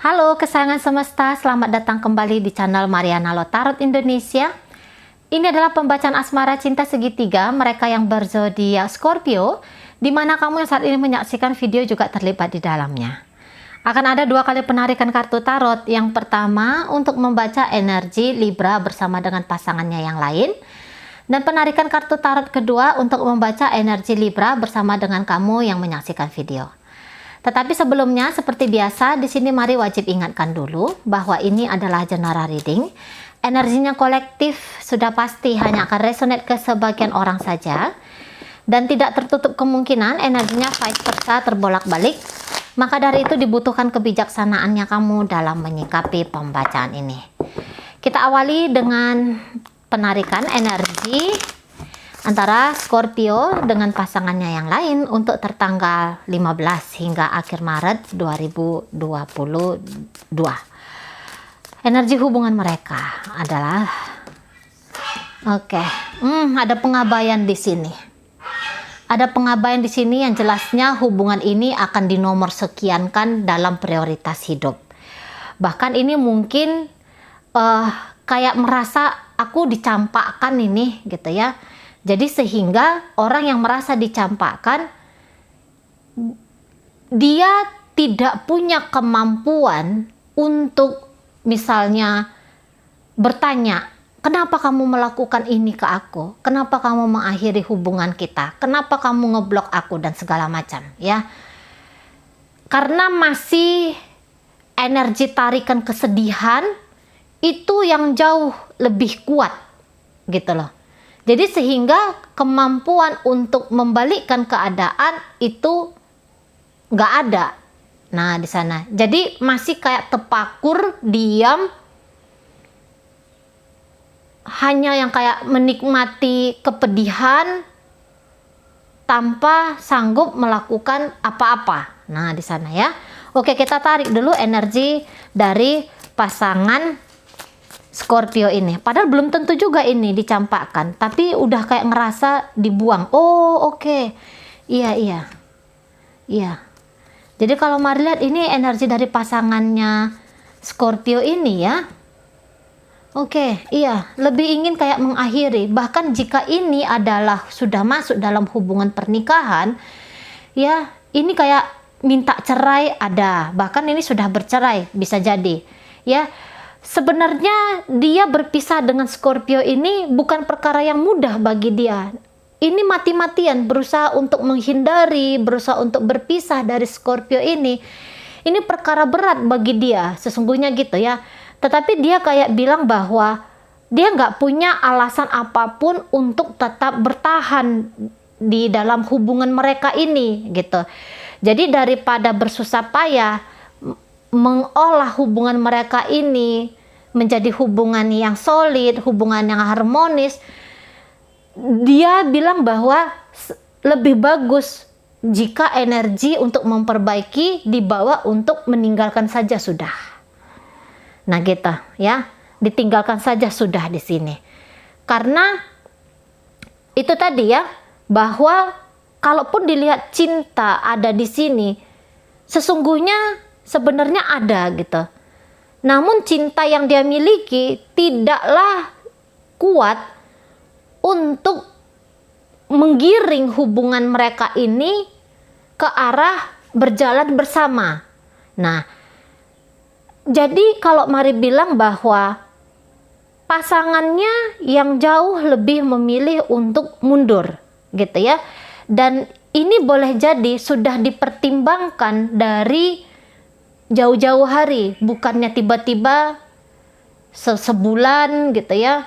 Halo kesayangan semesta, selamat datang kembali di channel Mariana Lo Tarot Indonesia. Ini adalah pembacaan asmara cinta segitiga mereka yang berzodiak Scorpio, di mana kamu yang saat ini menyaksikan video juga terlibat di dalamnya. Akan ada 2 kali penarikan kartu tarot. Yang pertama untuk membaca energi Libra bersama dengan pasangannya yang lain. Dan penarikan kartu tarot kedua untuk membaca energi Libra bersama dengan kamu yang menyaksikan video. Tetapi sebelumnya, seperti biasa, di sini mari wajib ingatkan dulu bahwa ini adalah general reading. Energinya kolektif, sudah pasti hanya akan resonate ke sebagian orang saja. Dan tidak tertutup kemungkinan energinya vice versa terbolak-balik. Maka dari itu dibutuhkan kebijaksanaannya kamu dalam menyikapi pembacaan ini. Kita awali dengan penarikan energi antara Scorpio dengan pasangannya yang lain untuk tertanggal 15 hingga akhir Maret 2022. Energi hubungan mereka adalah ada pengabaian di sini. Ada pengabaian di sini yang jelasnya hubungan ini akan dinomor sekiankan dalam prioritas hidup. Bahkan ini mungkin kayak merasa aku dicampakkan ini gitu ya. Jadi sehingga orang yang merasa dicampakkan, dia tidak punya kemampuan untuk misalnya bertanya, kenapa kamu melakukan ini ke aku? Kenapa kamu mengakhiri hubungan kita? Kenapa kamu ngeblok aku? Dan segala macam ya. Karena masih energi tarikan kesedihan itu yang jauh lebih kuat gitu loh. Jadi sehingga kemampuan untuk membalikkan keadaan itu nggak ada. Nah di sana, jadi masih kayak terpakur, diam, hanya yang kayak menikmati kepedihan tanpa sanggup melakukan apa-apa. Nah di sana ya. Oke, kita tarik dulu energi dari pasangan Scorpio ini. Padahal belum tentu juga ini dicampakkan, tapi udah kayak ngerasa dibuang. Oh oke. Iya. Jadi kalau mari lihat ini energi dari pasangannya Scorpio ini ya. Oke, iya, lebih ingin kayak mengakhiri. Bahkan jika ini adalah sudah masuk dalam hubungan pernikahan, ya ini kayak minta cerai ada. Bahkan ini sudah bercerai, bisa jadi. Ya, sebenarnya dia berpisah dengan Scorpio ini bukan perkara yang mudah bagi dia. Ini mati-matian berusaha untuk menghindari, berusaha untuk berpisah dari Scorpio ini. Ini perkara berat bagi dia, sesungguhnya gitu ya. Tetapi dia kayak bilang bahwa dia nggak punya alasan apapun untuk tetap bertahan di dalam hubungan mereka ini gitu. Jadi daripada bersusah payah mengolah hubungan mereka ini menjadi hubungan yang solid, hubungan yang harmonis, dia bilang bahwa lebih bagus jika energi untuk memperbaiki dibawa untuk meninggalkan saja sudah. Nah gitu ya, ditinggalkan saja sudah di sini. Karena itu tadi ya, bahwa kalaupun dilihat cinta ada di sini, sesungguhnya sebenarnya ada gitu. Namun cinta yang dia miliki tidaklah kuat untuk menggiring hubungan mereka ini ke arah berjalan bersama. Nah, jadi kalau mari bilang bahwa pasangannya yang jauh lebih memilih untuk mundur gitu ya. Dan ini boleh jadi sudah dipertimbangkan dari jauh-jauh hari, bukannya tiba-tiba sebulan gitu ya,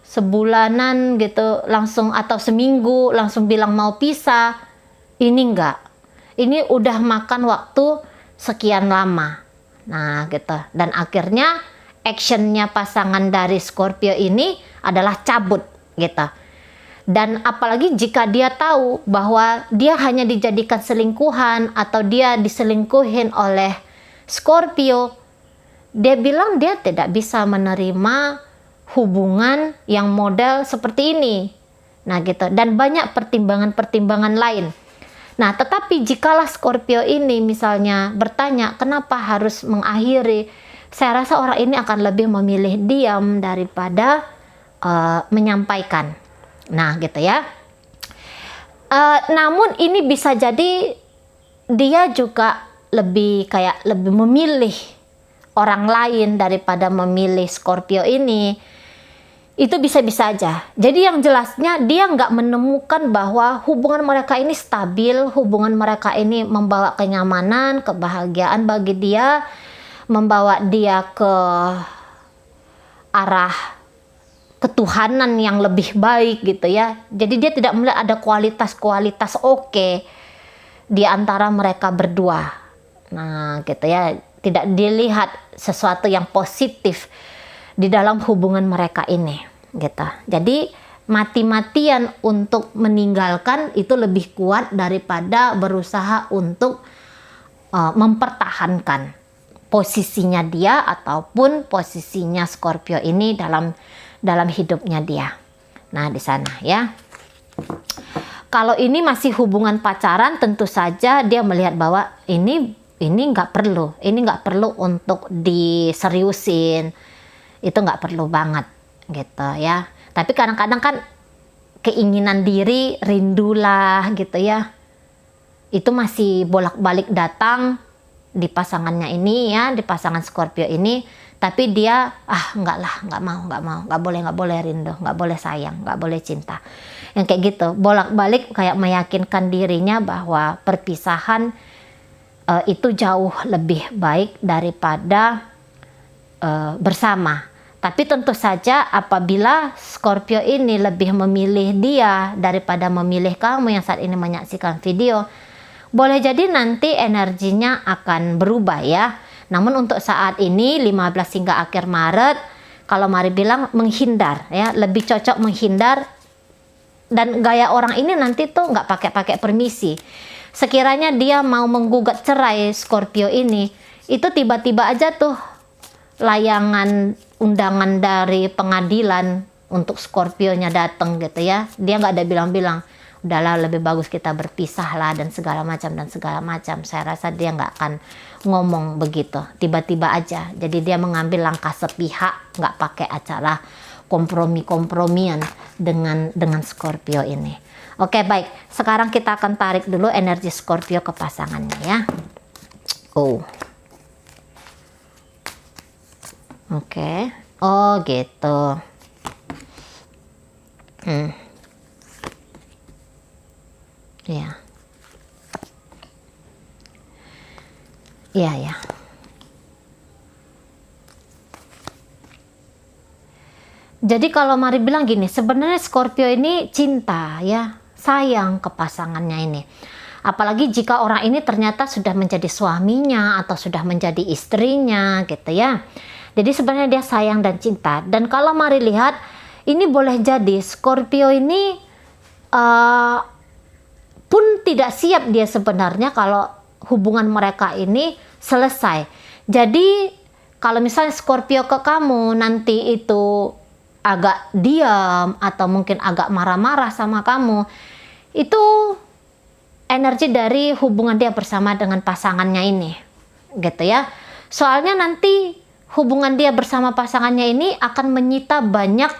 sebulanan gitu langsung atau seminggu langsung bilang mau pisah. Ini enggak, ini udah makan waktu sekian lama. Nah gitu, dan akhirnya actionnya pasangan dari Scorpio ini adalah cabut gitu. Dan apalagi jika dia tahu bahwa dia hanya dijadikan selingkuhan atau dia diselingkuhin oleh Scorpio, dia bilang dia tidak bisa menerima hubungan yang model seperti ini. Nah gitu, dan banyak pertimbangan-pertimbangan lain. Nah, tetapi jikalau Scorpio ini misalnya bertanya kenapa harus mengakhiri, saya rasa orang ini akan lebih memilih diam daripada menyampaikan. Nah, gitu ya. Namun ini bisa jadi dia juga lebih memilih orang lain daripada memilih Scorpio ini. Itu bisa-bisa aja. Jadi yang jelasnya dia nggak menemukan bahwa hubungan mereka ini stabil, hubungan mereka ini membawa kenyamanan, kebahagiaan bagi dia, membawa dia ke arah ketuhanan yang lebih baik gitu ya. Jadi dia tidak melihat ada kualitas-kualitas oke di antara mereka berdua. Nah gitu ya, tidak dilihat sesuatu yang positif di dalam hubungan mereka ini gitu. Jadi mati-matian untuk meninggalkan itu lebih kuat daripada berusaha untuk mempertahankan posisinya dia ataupun posisinya Scorpio ini dalam hidupnya dia. Nah di sana ya. Kalau ini masih hubungan pacaran, tentu saja dia melihat bahwa ini nggak perlu untuk diseriusin. Itu nggak perlu banget gitu ya. Tapi kadang-kadang kan keinginan diri, rindulah gitu ya, itu masih bolak-balik datang di pasangannya ini ya, di pasangan Scorpio ini. Tapi dia nggak boleh rindu, nggak boleh sayang, nggak boleh cinta, yang kayak gitu bolak-balik kayak meyakinkan dirinya bahwa perpisahan itu jauh lebih baik daripada bersama. Tapi tentu saja apabila Scorpio ini lebih memilih dia daripada memilih kamu yang saat ini menyaksikan video, boleh jadi nanti energinya akan berubah ya. Namun untuk saat ini 15 hingga akhir Maret, kalau Mari bilang menghindar ya, lebih cocok menghindar. Dan gaya orang ini nanti tuh nggak pakai permisi. Sekiranya dia mau menggugat cerai Scorpio ini, itu tiba-tiba aja tuh layangan undangan dari pengadilan untuk Scorpio-nya datang gitu ya. Dia nggak ada bilang-bilang, udahlah lebih bagus kita berpisah lah dan segala macam. Saya rasa dia nggak akan ngomong begitu tiba-tiba aja. Jadi dia mengambil langkah sepihak, nggak pakai acara kompromian dengan Scorpio ini. Oke baik, sekarang kita akan tarik dulu energi Scorpio ke pasangannya ya. Oke. Oh gitu. Ya. Iya ya. Jadi kalau Mari bilang gini, sebenarnya Scorpio ini cinta ya, sayang ke pasangannya ini. Apalagi jika orang ini ternyata sudah menjadi suaminya atau sudah menjadi istrinya gitu ya. Jadi sebenarnya dia sayang dan cinta. Dan kalau Mari lihat, ini boleh jadi Scorpio ini pun tidak siap dia sebenarnya kalau hubungan mereka ini selesai. Jadi kalau misalnya Scorpio ke kamu nanti itu agak diam atau mungkin agak marah-marah sama kamu, itu energi dari hubungan dia bersama dengan pasangannya ini gitu ya. Soalnya nanti hubungan dia bersama pasangannya ini akan menyita banyak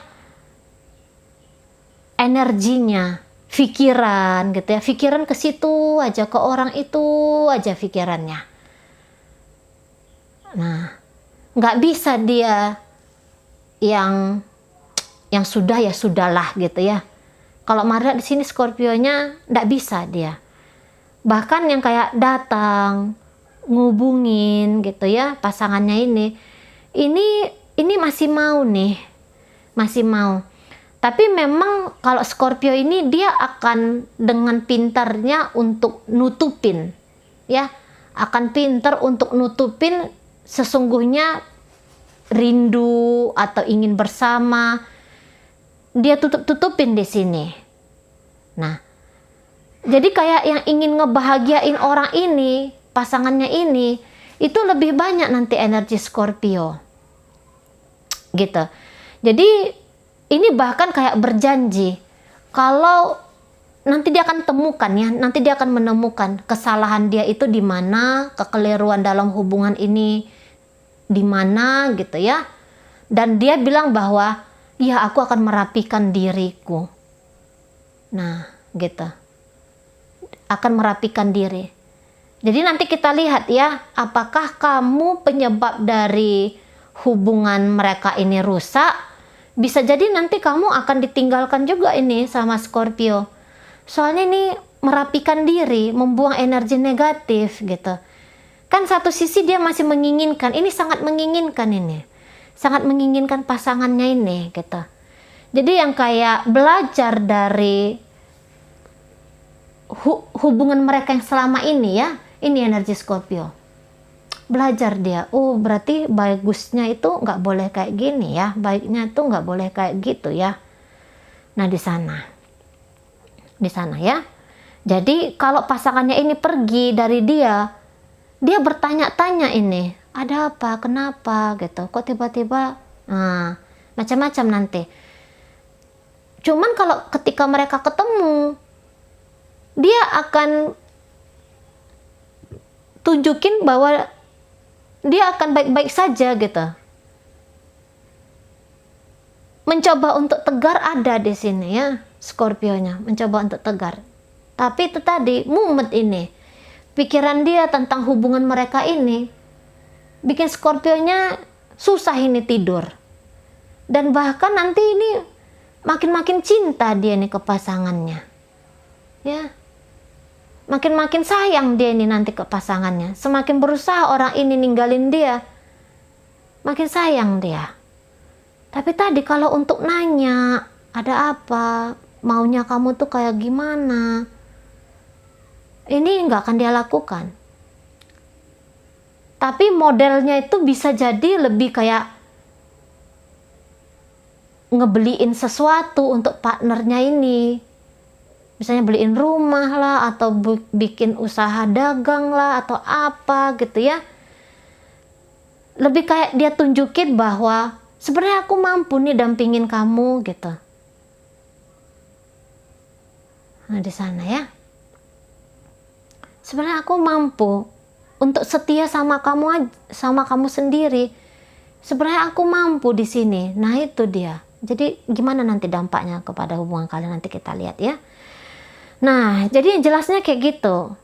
energinya, pikiran gitu ya, pikiran ke situ aja, ke orang itu aja pikirannya. Nah, nggak bisa dia yang sudah ya sudahlah gitu ya. Kalau marah di sini Scorpio-nya nggak bisa dia. Bahkan yang kayak datang ngubungin gitu ya pasangannya ini masih mau nih, masih mau. Tapi memang kalau Scorpio ini dia akan dengan pintarnya untuk nutupin ya, akan pintar untuk nutupin sesungguhnya rindu atau ingin bersama, dia tutupin di sini. Nah, jadi kayak yang ingin ngebahagiain orang ini, pasangannya ini, itu lebih banyak nanti energi Scorpio gitu. Jadi ini bahkan kayak berjanji kalau nanti dia akan temukan ya, nanti dia akan menemukan kesalahan dia itu di mana, kekeliruan dalam hubungan ini di mana gitu ya. Dan dia bilang bahwa ya aku akan merapikan diriku. Nah gitu, akan merapikan diri. Jadi nanti kita lihat ya, apakah kamu penyebab dari hubungan mereka ini rusak. Bisa jadi nanti kamu akan ditinggalkan juga ini sama Scorpio. Soalnya ini merapikan diri, membuang energi negatif gitu. Kan satu sisi dia masih menginginkan, ini sangat menginginkan ini. Sangat menginginkan pasangannya ini gitu. Jadi yang kayak belajar dari hubungan mereka yang selama ini ya, ini energi Scorpio. Belajar dia, oh berarti bagusnya itu nggak boleh kayak gini ya, baiknya itu nggak boleh kayak gitu ya. Nah di sana ya. Jadi kalau pasangannya ini pergi dari dia bertanya-tanya ini, ada apa, kenapa gitu, kok tiba-tiba, nah macam-macam nanti. Cuman kalau ketika mereka ketemu, dia akan tunjukin bahwa dia akan baik-baik saja gitu. Mencoba untuk tegar ada di sini ya, Scorpio-nya mencoba untuk tegar. Tapi itu tadi mumet ini. Pikiran dia tentang hubungan mereka ini bikin Scorpio-nya susah ini tidur. Dan bahkan nanti ini makin-makin cinta dia nih ke pasangannya. Ya. Makin-makin sayang dia ini nanti ke pasangannya. Semakin berusaha orang ini ninggalin dia, makin sayang dia. Tapi tadi kalau untuk nanya, ada apa, maunya kamu tuh kayak gimana, ini nggak akan dia lakukan. Tapi modelnya itu bisa jadi lebih kayak ngebeliin sesuatu untuk partnernya ini. Misalnya beliin rumah lah, atau bikin usaha dagang lah, atau apa gitu ya. Lebih kayak dia tunjukin bahwa sebenarnya aku mampu nih dampingin kamu gitu. Nah di sana ya. Sebenarnya aku mampu untuk setia sama kamu sendiri. Sebenarnya aku mampu di sini. Nah itu dia. Jadi gimana nanti dampaknya kepada hubungan kalian, nanti kita lihat ya. Nah, jadi yang jelasnya kayak gitu.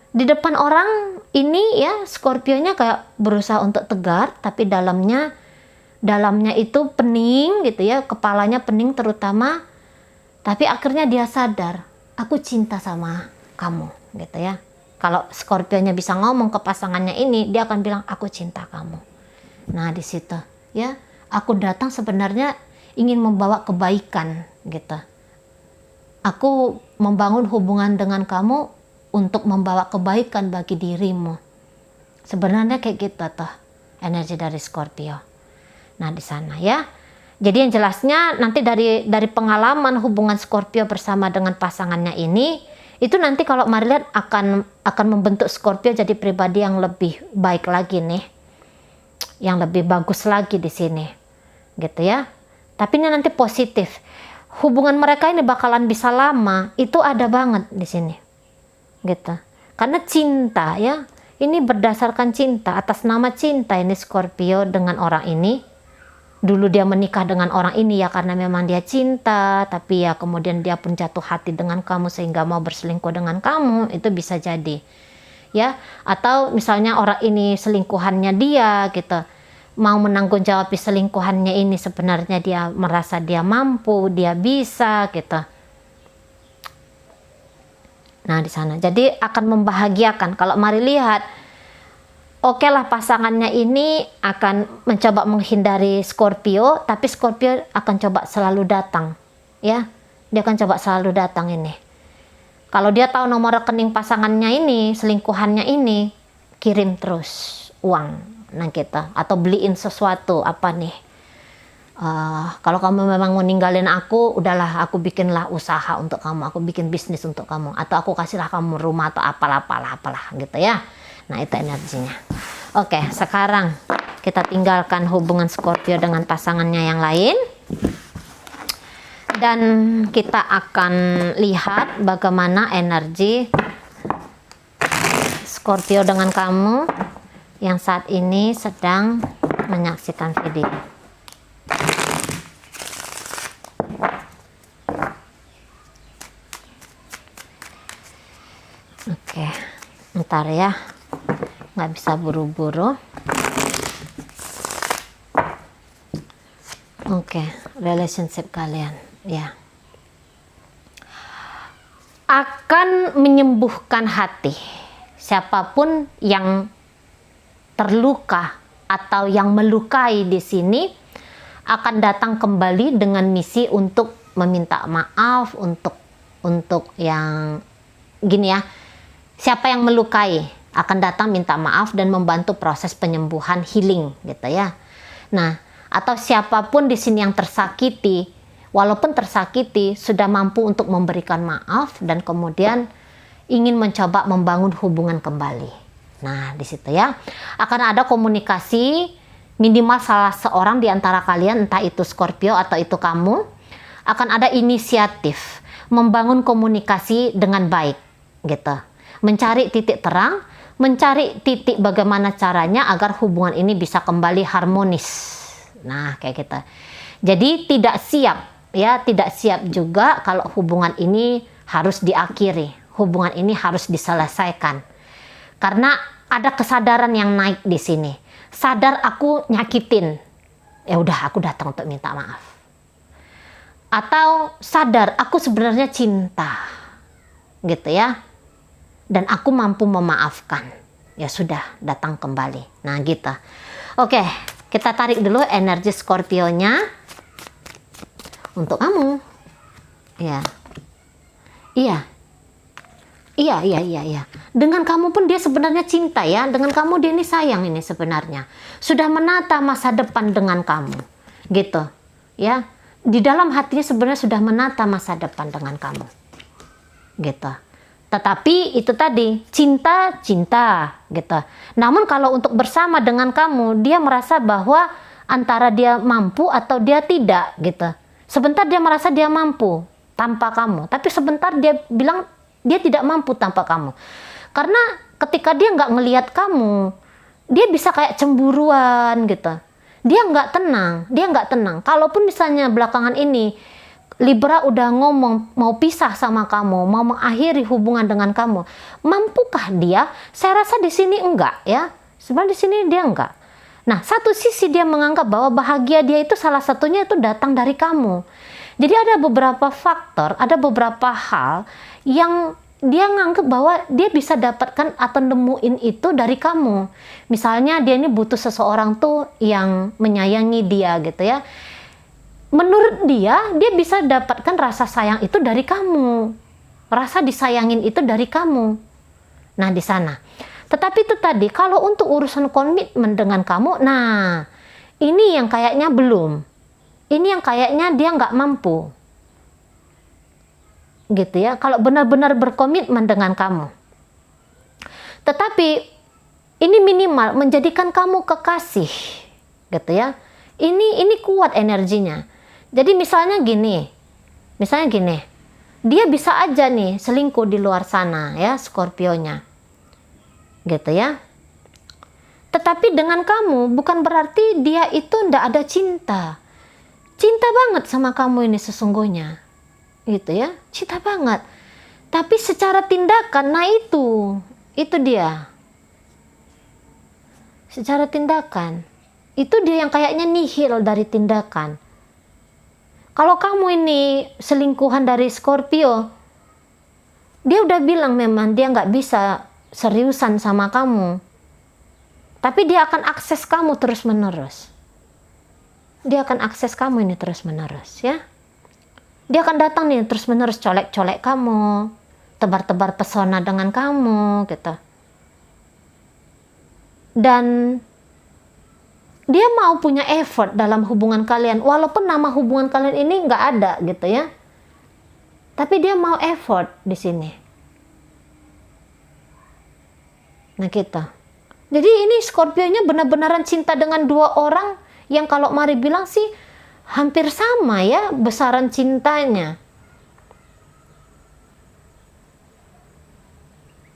Di depan orang ini ya, Scorpio-nya kayak berusaha untuk tegar, tapi dalamnya itu pening gitu ya, kepalanya pening terutama. Tapi akhirnya dia sadar, aku cinta sama kamu gitu ya. Kalau Scorpio-nya bisa ngomong ke pasangannya ini, dia akan bilang aku cinta kamu. Nah, di situ ya, aku datang sebenarnya ingin membawa kebaikan gitu. Aku membangun hubungan dengan kamu untuk membawa kebaikan bagi dirimu. Sebenarnya kayak gitu tuh energi dari Scorpio. Nah di sana ya. Jadi yang jelasnya nanti dari pengalaman hubungan Scorpio bersama dengan pasangannya ini, itu nanti kalau mari lihat akan membentuk Scorpio jadi pribadi yang lebih baik lagi nih, yang lebih bagus lagi di sini, gitu ya. Tapi ini nanti positif. Hubungan mereka ini bakalan bisa lama, itu ada banget di sini, gitu. Karena cinta ya, ini berdasarkan cinta, atas nama cinta ini Scorpio dengan orang ini. Dulu dia menikah dengan orang ini ya karena memang dia cinta, tapi ya kemudian dia pun jatuh hati dengan kamu sehingga mau berselingkuh dengan kamu, itu bisa jadi, ya. Atau misalnya orang ini selingkuhannya dia, gitu. Mau menanggung jawab selingkuhannya ini, sebenarnya dia merasa dia mampu, dia bisa gitu. Nah di sana jadi akan membahagiakan. Kalau mari lihat, oke lah pasangannya ini akan mencoba menghindari Scorpio, tapi Scorpio akan coba selalu datang ya. Dia akan coba selalu datang ini. Kalau dia tahu nomor rekening pasangannya ini, selingkuhannya ini, kirim terus uang. Nah kita, atau beliin sesuatu apa nih, kalau kamu memang mau ninggalin aku, udahlah aku bikinlah usaha untuk kamu, aku bikin bisnis untuk kamu, atau aku kasihlah kamu rumah atau apalah gitu ya. Nah itu energinya. Oke, sekarang kita tinggalkan hubungan Scorpio dengan pasangannya yang lain Dan kita akan lihat bagaimana energi Scorpio dengan kamu yang saat ini sedang menyaksikan video. Oke, ntar ya, nggak bisa buru-buru. Oke, relationship kalian ya akan menyembuhkan hati. Siapapun yang terluka atau yang melukai di sini akan datang kembali dengan misi untuk meminta maaf, untuk yang gini ya. Siapa yang melukai akan datang minta maaf dan membantu proses penyembuhan healing gitu ya. Nah, atau siapapun di sini yang tersakiti, walaupun tersakiti sudah mampu untuk memberikan maaf dan kemudian ingin mencoba membangun hubungan kembali. Nah, di situ ya akan ada komunikasi minimal salah seorang di antara kalian, entah itu Scorpio atau itu kamu, akan ada inisiatif membangun komunikasi dengan baik gitu. Mencari titik terang, mencari titik bagaimana caranya agar hubungan ini bisa kembali harmonis. Nah, kayak gitu. Jadi tidak siap ya, tidak siap juga kalau hubungan ini harus diakhiri, hubungan ini harus diselesaikan. Karena ada kesadaran yang naik di sini. Sadar aku nyakitin. Ya udah, aku datang untuk minta maaf. Atau sadar aku sebenarnya cinta. Gitu ya. Dan aku mampu memaafkan. Ya sudah, datang kembali. Nah, gitu. Oke, kita tarik dulu energi Scorpio-nya untuk kamu. Ya. Iya. Iya. Dengan kamu pun dia sebenarnya cinta ya. Dengan kamu dia ini sayang ini sebenarnya. Sudah menata masa depan dengan kamu. Gitu. Ya. Di dalam hatinya sebenarnya sudah menata masa depan dengan kamu. Gitu. Tetapi itu tadi, cinta gitu. Namun kalau untuk bersama dengan kamu, dia merasa bahwa antara dia mampu atau dia tidak gitu. Sebentar dia merasa dia mampu tanpa kamu, tapi sebentar dia bilang dia tidak mampu tanpa kamu. Karena ketika dia nggak ngelihat kamu, dia bisa kayak cemburuan gitu. Dia nggak tenang. Kalaupun misalnya belakangan ini Libra udah ngomong mau pisah sama kamu, mau mengakhiri hubungan dengan kamu, mampukah dia? Saya rasa di sini enggak ya. Sebenarnya di sini dia enggak. Nah, satu sisi dia menganggap bahwa bahagia dia itu salah satunya itu datang dari kamu. Jadi ada beberapa faktor, ada beberapa hal yang dia nganggap bahwa dia bisa dapatkan atau nemuin itu dari kamu. Misalnya dia ini butuh seseorang tuh yang menyayangi dia gitu ya. Menurut dia bisa dapatkan rasa sayang itu dari kamu. Rasa disayangin itu dari kamu. Nah, di sana. Tetapi itu tadi, kalau untuk urusan komitmen dengan kamu, nah, ini yang kayaknya belum. Ini yang kayaknya dia nggak mampu. Gitu ya, kalau benar-benar berkomitmen dengan kamu. Tetapi, ini minimal menjadikan kamu kekasih. Gitu ya. Ini kuat energinya. Jadi misalnya gini, dia bisa aja nih selingkuh di luar sana ya, Scorpio-nya. Gitu ya. Tetapi dengan kamu bukan berarti dia itu ndak ada cinta. Cinta banget sama kamu ini sesungguhnya. Gitu ya, cinta banget. Tapi secara tindakan, nah itu dia. Secara tindakan, itu dia yang kayaknya nihil dari tindakan. Kalau kamu ini selingkuhan dari Scorpio, dia udah bilang memang dia nggak bisa seriusan sama kamu. Tapi dia akan akses kamu terus-menerus. Dia akan akses kamu ini terus-menerus ya. Dia akan datang nih terus-menerus colek-colek kamu, tebar-tebar pesona dengan kamu gitu. Dan dia mau punya effort dalam hubungan kalian, walaupun nama hubungan kalian ini nggak ada gitu ya. Tapi dia mau effort di sini. Nah gitu. Jadi ini Scorpio-nya benar-benaran cinta dengan dua orang yang kalau Mari bilang sih hampir sama ya besaran cintanya.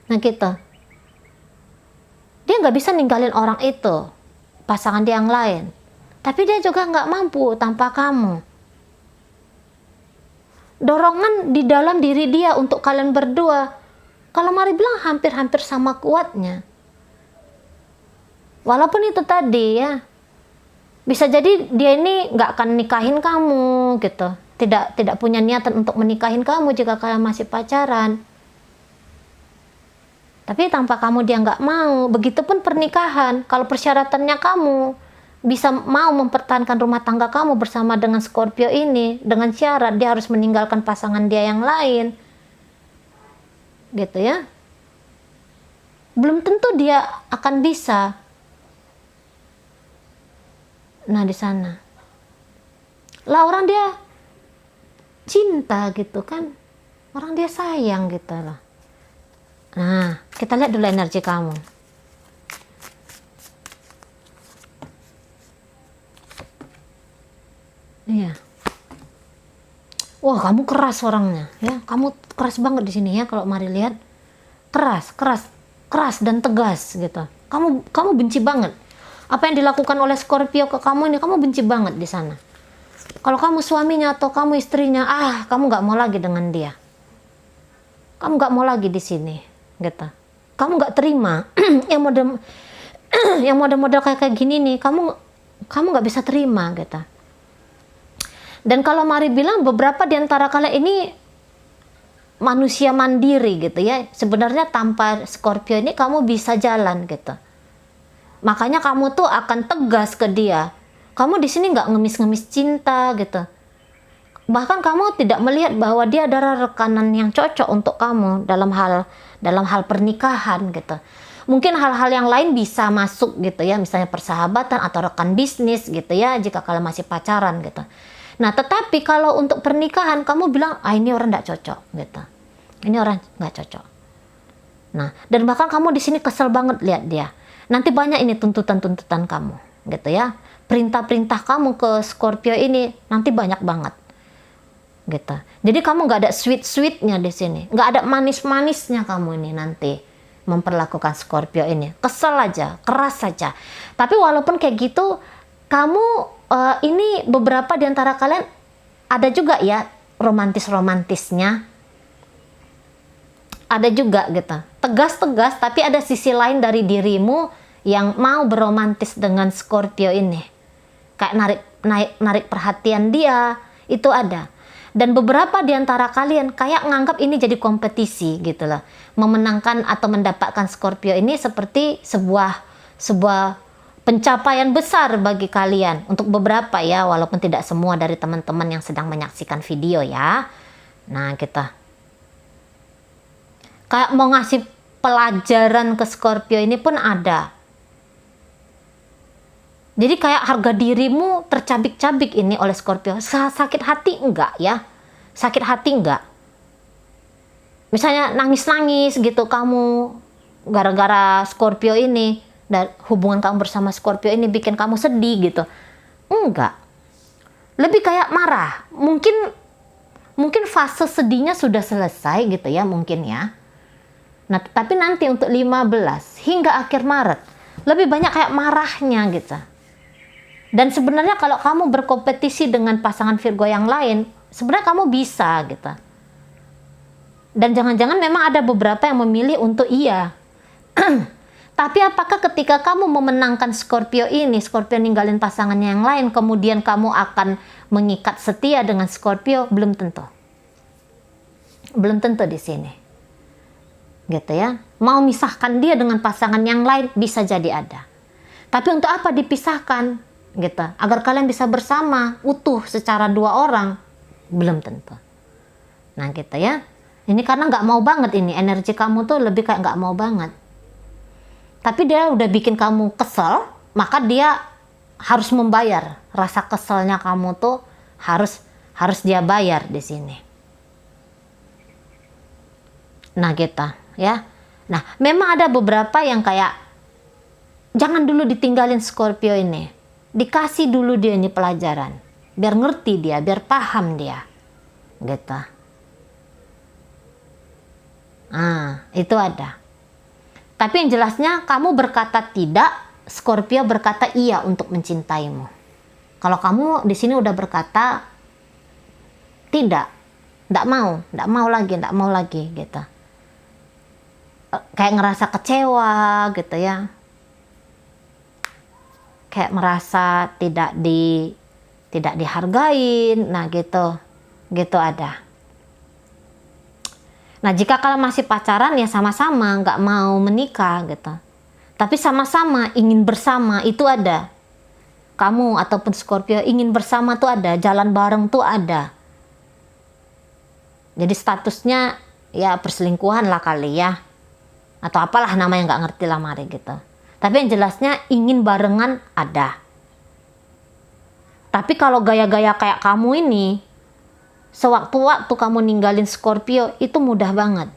Nah gitu. Dia nggak bisa ninggalin orang itu, pasangan dia yang lain. Tapi dia juga nggak mampu tanpa kamu. Dorongan di dalam diri dia untuk kalian berdua, kalau Mari bilang hampir-hampir sama kuatnya. Walaupun itu tadi ya, bisa jadi dia ini nggak akan nikahin kamu gitu. Tidak punya niatan untuk menikahin kamu jika kalian masih pacaran. Tapi tanpa kamu dia nggak mau. Begitupun pernikahan. Kalau persyaratannya kamu bisa mau mempertahankan rumah tangga kamu bersama dengan Scorpio ini, dengan syarat dia harus meninggalkan pasangan dia yang lain, gitu ya. Belum tentu dia akan bisa. Nah di sana, lah orang dia cinta gitu kan, orang dia sayang gitu loh. Nah kita lihat dulu energi kamu. Iya. Wah kamu keras orangnya, ya. Kamu keras banget di sini ya kalau Mari lihat. Keras dan tegas gitu. Kamu benci banget. Apa yang dilakukan oleh Scorpio ke kamu ini, kamu benci banget di sana. Kalau kamu suaminya atau kamu istrinya, kamu nggak mau lagi dengan dia. Kamu nggak mau lagi di sini, gitu. Kamu nggak terima yang model kayak gini nih, kamu nggak bisa terima, gitu. Dan kalau Mari bilang beberapa di antara kalian ini manusia mandiri gitu ya. Sebenarnya tanpa Scorpio ini kamu bisa jalan gitu. Makanya kamu tuh akan tegas ke dia. Kamu di sini nggak ngemis-ngemis cinta gitu. Bahkan kamu tidak melihat bahwa dia adalah rekanan yang cocok untuk kamu dalam hal pernikahan gitu. Mungkin hal-hal yang lain bisa masuk gitu ya, misalnya persahabatan atau rekan bisnis gitu ya, jika kalian masih pacaran gitu. Nah, tetapi kalau untuk pernikahan kamu bilang, ini orang nggak cocok gitu. Ini orang nggak cocok. Nah, dan bahkan kamu di sini kesel banget lihat dia. Nanti banyak ini tuntutan-tuntutan kamu, gitu ya. Perintah-perintah kamu ke Scorpio ini nanti banyak banget, gitu. Jadi kamu nggak ada sweet-sweetnya di sini, nggak ada manis-manisnya kamu ini nanti memperlakukan Scorpio ini. Kesel aja, keras saja. Tapi walaupun kayak gitu, kamu ini beberapa di antara kalian ada juga ya romantis-romantisnya. Ada juga gitu. Tegas-tegas, tapi ada sisi lain dari dirimu yang mau beromantis dengan Scorpio ini. Kayak narik perhatian dia, itu ada. Dan beberapa di antara kalian kayak nganggap ini jadi kompetisi gitu loh. Memenangkan atau mendapatkan Scorpio ini seperti sebuah pencapaian besar bagi kalian. Untuk beberapa ya, walaupun tidak semua dari teman-teman yang sedang menyaksikan video ya. Nah kita kayak mau ngasih pelajaran ke Scorpio ini pun ada. Jadi kayak harga dirimu tercabik-cabik ini oleh Scorpio. Sakit hati enggak ya? Sakit hati enggak? Misalnya nangis-nangis gitu kamu gara-gara Scorpio ini, dan hubungan kamu bersama Scorpio ini bikin kamu sedih gitu. Enggak. Lebih kayak marah. Mungkin fase sedihnya sudah selesai gitu ya, mungkin ya. Nah, tapi nanti untuk 15 hingga akhir Maret lebih banyak kayak marahnya gitu. Dan sebenarnya kalau kamu berkompetisi dengan pasangan Virgo yang lain, sebenarnya kamu bisa gitu. Dan jangan-jangan memang ada beberapa yang memilih untuk iya. Tapi apakah ketika kamu memenangkan Scorpio ini, Scorpio ninggalin pasangannya yang lain, kemudian kamu akan mengikat setia dengan Scorpio? Belum tentu. Belum tentu di sini. Gitu ya. Mau misahkan dia dengan pasangan yang lain bisa jadi ada. Tapi untuk apa dipisahkan? Gitu. Agar kalian bisa bersama utuh secara dua orang, belum tentu. Nah gitu ya. Ini karena nggak mau banget ini, energi kamu tuh lebih kayak nggak mau banget. Tapi dia udah bikin kamu kesel, maka dia harus membayar. Rasa keselnya kamu tuh harus dia bayar di sini. Nah gitu ya. Nah memang ada beberapa yang kayak jangan dulu ditinggalin Scorpio ini. Dikasih dulu dia ini pelajaran biar ngerti dia, biar paham dia, gitu. Itu ada. Tapi yang jelasnya kamu berkata tidak, Scorpio berkata iya untuk mencintaimu. Kalau kamu di sini udah berkata tidak mau lagi gitu. Kayak ngerasa kecewa gitu ya. Kayak merasa tidak dihargain, nah gitu ada. Nah, jika kalian masih pacaran ya sama-sama nggak mau menikah gitu. Tapi sama-sama ingin bersama itu ada. Kamu ataupun Scorpio ingin bersama tuh ada, jalan bareng tuh ada. Jadi statusnya ya perselingkuhan lah kali ya. Atau apalah namanya nggak ngerti lah mari gitu. Tapi yang jelasnya ingin barengan ada. Tapi kalau gaya-gaya kayak kamu ini, sewaktu-waktu kamu ninggalin Scorpio itu mudah banget.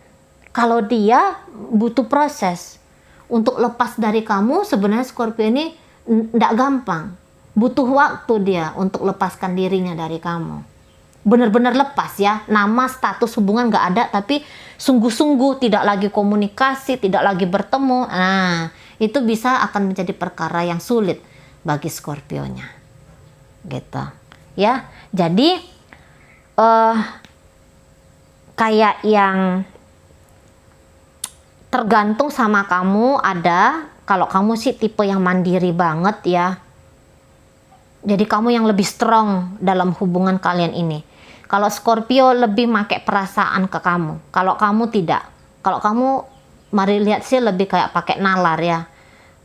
Kalau dia butuh proses untuk lepas dari kamu, sebenarnya Scorpio ini nggak gampang. Butuh waktu dia untuk lepaskan dirinya dari kamu. Benar-benar lepas ya, nama status hubungan nggak ada, tapi sungguh-sungguh tidak lagi komunikasi, tidak lagi bertemu. Nah, itu bisa akan menjadi perkara yang sulit bagi Scorpionya. Gitu. Ya, jadi kayak yang tergantung sama kamu ada. Kalau kamu sih tipe yang mandiri banget ya, jadi kamu yang lebih strong dalam hubungan kalian ini. Kalau Scorpio lebih pakai perasaan ke kamu, kalau kamu tidak. Kalau kamu mari lihat sih lebih kayak pakai nalar ya,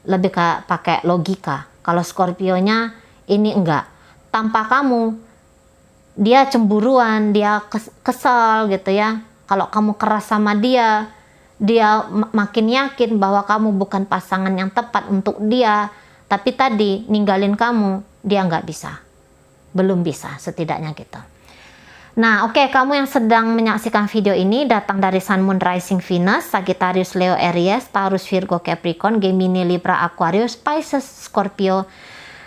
lebih kayak pakai logika. Kalau Scorpionya ini enggak, tanpa kamu dia cemburuan, dia kesal gitu ya. Kalau kamu keras sama dia makin yakin bahwa kamu bukan pasangan yang tepat untuk dia. Tapi tadi ninggalin kamu, dia nggak bisa. Belum bisa setidaknya gitu. Nah oke, kamu yang sedang menyaksikan video ini datang dari Sun, Moon, Rising, Venus, Sagittarius, Leo, Aries, Taurus, Virgo, Capricorn, Gemini, Libra, Aquarius, Pisces, Scorpio,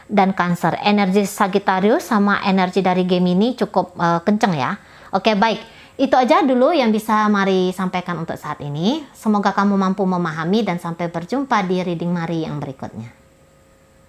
dan Cancer. Energi Sagittarius sama energi dari Gemini cukup kenceng ya. Oke, baik. Itu aja dulu yang bisa Mari sampaikan untuk saat ini. Semoga kamu mampu memahami dan sampai berjumpa di reading Mari yang berikutnya.